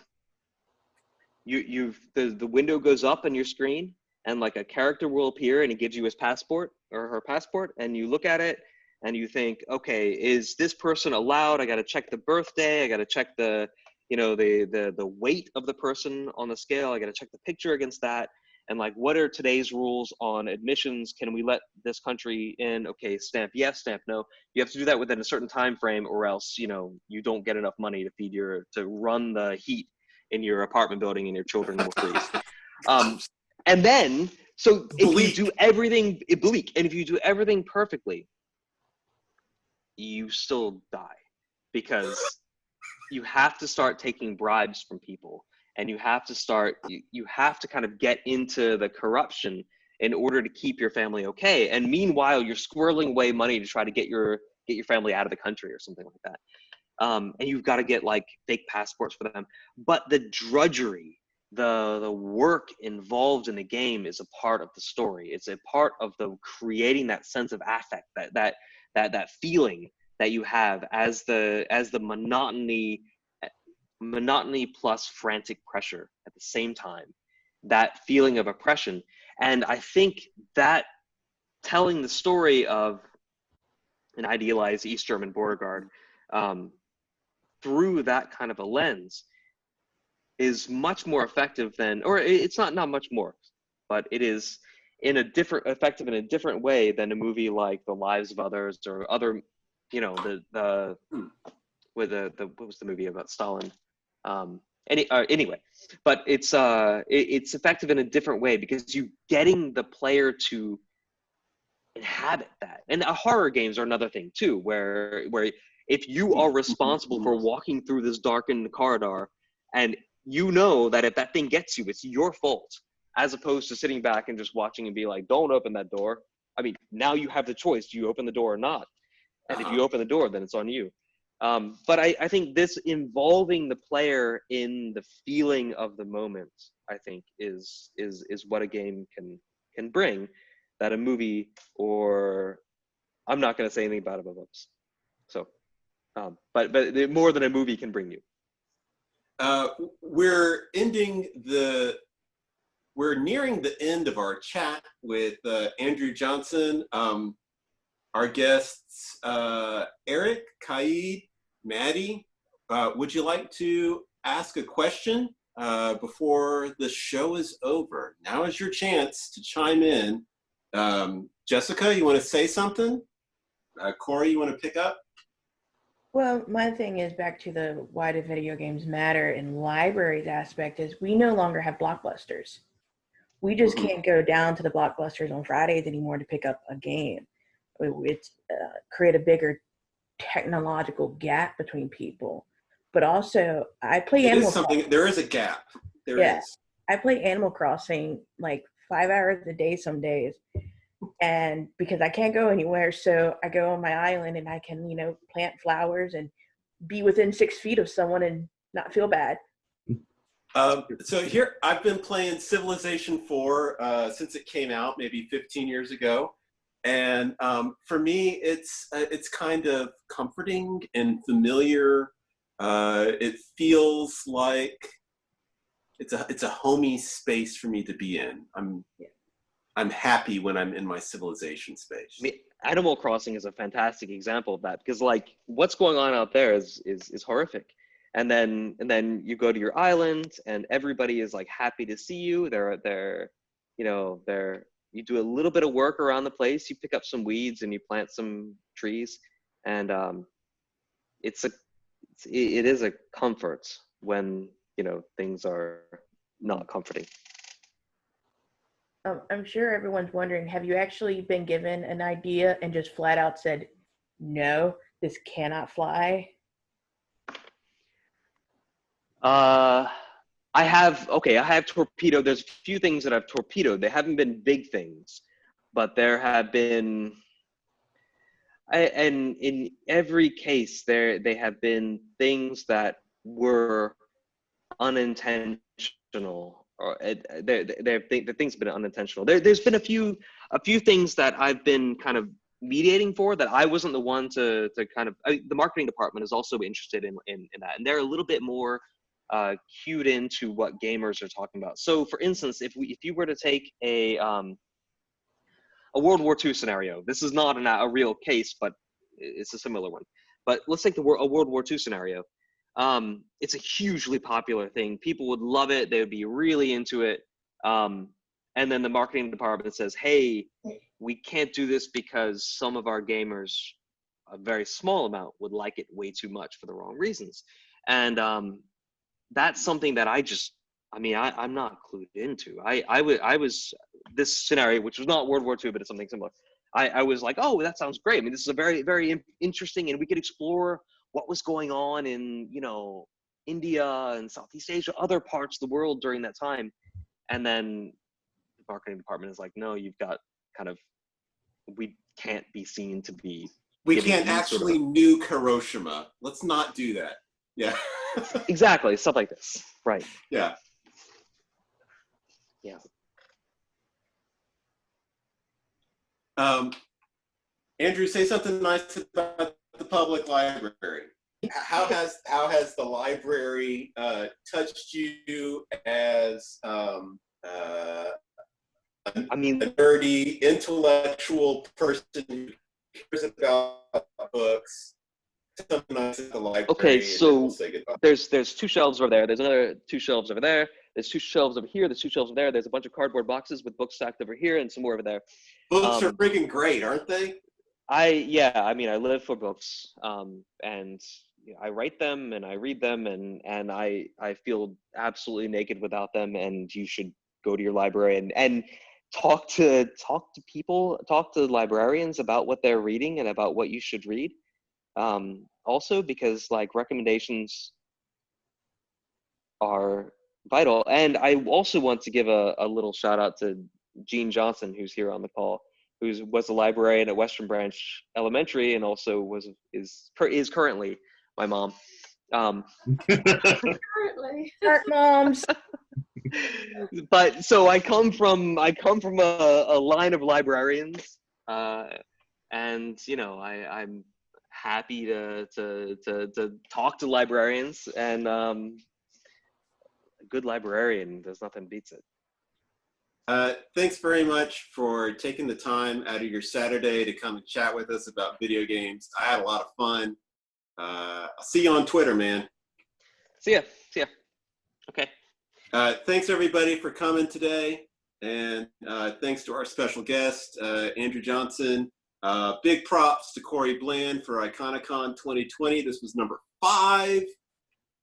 the window goes up on your screen and like a character will appear and he gives you his passport or her passport, and you look at it and you think, okay, is this person allowed? I got to check the birthday. I got to check the weight of the person on the scale. I got to check the picture against that. And like, what are today's rules on admissions? Can we let this country in? Okay, stamp yes, stamp no. You have to do that within a certain time frame, or else, you know, you don't get enough money to run the heat in your apartment building and your children will freeze. And then, so if you do everything bleak, and if you do everything perfectly, you still die, because you have to start taking bribes from people, and you have to kind of get into the corruption in order to keep your family okay. And meanwhile, you're squirreling away money to try to get your family out of the country or something like that. And you've got to get like fake passports for them. But the drudgery, the work involved in the game is a part of the story. It's a part of the creating that sense of affect, that feeling that you have as the monotony plus frantic pressure at the same time, that feeling of oppression. And I think that telling the story of an idealized East German border guard through that kind of a lens is much more effective than, or it's not much more, but it is effective in a different way than a movie like The Lives of Others or other, what was the movie about Stalin? Anyway, but it's effective in a different way because you're getting the player to inhabit that. And horror games are another thing too, where if you are responsible for walking through this darkened corridor, and you know that if that thing gets you, it's your fault, as opposed to sitting back and just watching and be like, don't open that door. I mean, now you have the choice. Do you open the door or not? And if you open the door, then it's on you. But I think this involving the player in the feeling of the moment, I think is what a game can bring that a movie, or I'm not going to say anything about it, books. So, but more than a movie can bring you. We're nearing the end of our chat with Andrew Johnson. Our guests, Eric, Kaid, Maddie, would you like to ask a question before the show is over? Now is your chance to chime in. Jessica, you want to say something? Corey, you want to pick up? Well, my thing is back to the why do video games matter in libraries aspect is we no longer have Blockbusters. We just can't go down to the Blockbusters on Fridays anymore to pick up a game. It's create a bigger technological gap between people. But also, I play Animal Crossing. There is a gap. There is. I play Animal Crossing like 5 hours a day some days. And because I can't go anywhere, so I go on my island and I can, plant flowers and be within 6 feet of someone and not feel bad. So here, I've been playing Civilization 4 since it came out, maybe 15 years ago. And for me, it's kind of comforting and familiar. It feels like it's a homey space for me to be in. I'm happy when I'm in my Civilization space. I mean, Animal Crossing is a fantastic example of that because, like, what's going on out there is horrific. And then you go to your island and everybody is like happy to see you. You do a little bit of work around the place. You pick up some weeds and you plant some trees, and it is a comfort when things are not comforting. I'm sure everyone's wondering, have you actually been given an idea and just flat out said, no, this cannot fly? I have torpedoed. There's a few things that I've torpedoed. They haven't been big things, but there have been, and in every case, they have been things that were unintentional, or the things have been unintentional. There's been a few things that I've been kind of mediating for that I wasn't the one to kind of. The marketing department is also interested in that, and they're a little bit more cued into what gamers are talking about. So, for instance, if you were to take a World War II scenario, this is not a real case, but it's a similar one. But let's take a World War II scenario. It's a hugely popular thing. People would love it. They would be really into it. And then the marketing department says, hey, we can't do this because some of our gamers, a very small amount, would like it way too much for the wrong reasons. And that's something that I'm not clued into. I was this scenario, which was not World War II, but it's something similar. I was like, oh, that sounds great. I mean, this is a very, very interesting, and we could explore what was going on in, India and Southeast Asia, other parts of the world during that time. And then the marketing department is like, no, you've got we can't be seen to be. We can't actually nuke Hiroshima. Let's not do that. Yeah. Exactly. Stuff like this. Right. Yeah. Yeah. Andrew, say something nice about the public library. How has the library touched you as a nerdy, intellectual person who cares about books? Something nice at the library. Okay, so there's 2 shelves over there. There's another 2 shelves over there. There's 2 shelves over here. There's 2 shelves over there. There's a bunch of cardboard boxes with books stacked over here and some more over there. Books are freaking great, aren't they? I mean, I live for books, and I write them and I read them, and I feel absolutely naked without them. And you should go to your library and talk to people, talk to librarians about what they're reading and about what you should read. Also, because like recommendations are vital. And I also want to give a little shout out to Jean Johnson, who's here on the call, who was a librarian at Western Branch Elementary and also is currently my mom. Currently. Art moms. But so I come from a line of librarians, and I'm happy to talk to librarians, and a good librarian, there's nothing beats it. Thanks very much for taking the time out of your Saturday to come and chat with us about video games. I had a lot of fun. I'll see you on Twitter, man. See ya. Okay. Thanks everybody for coming today, and thanks to our special guest, Andrew Johnson. Big props to Corey Bland for IconiCon 2020. This was number 5.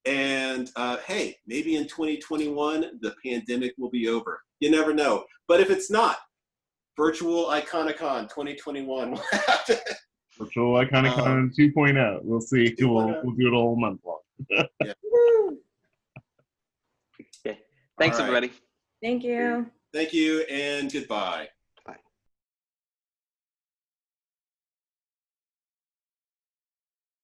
And hey, maybe in 2021, the pandemic will be over. You never know. But if it's not, virtual IconiCon 2021 will happen. Virtual IconiCon 2.0. We'll see. We'll do it all month long. Yeah. Okay. Thanks, right. everybody. Thank you. Thank you, and goodbye.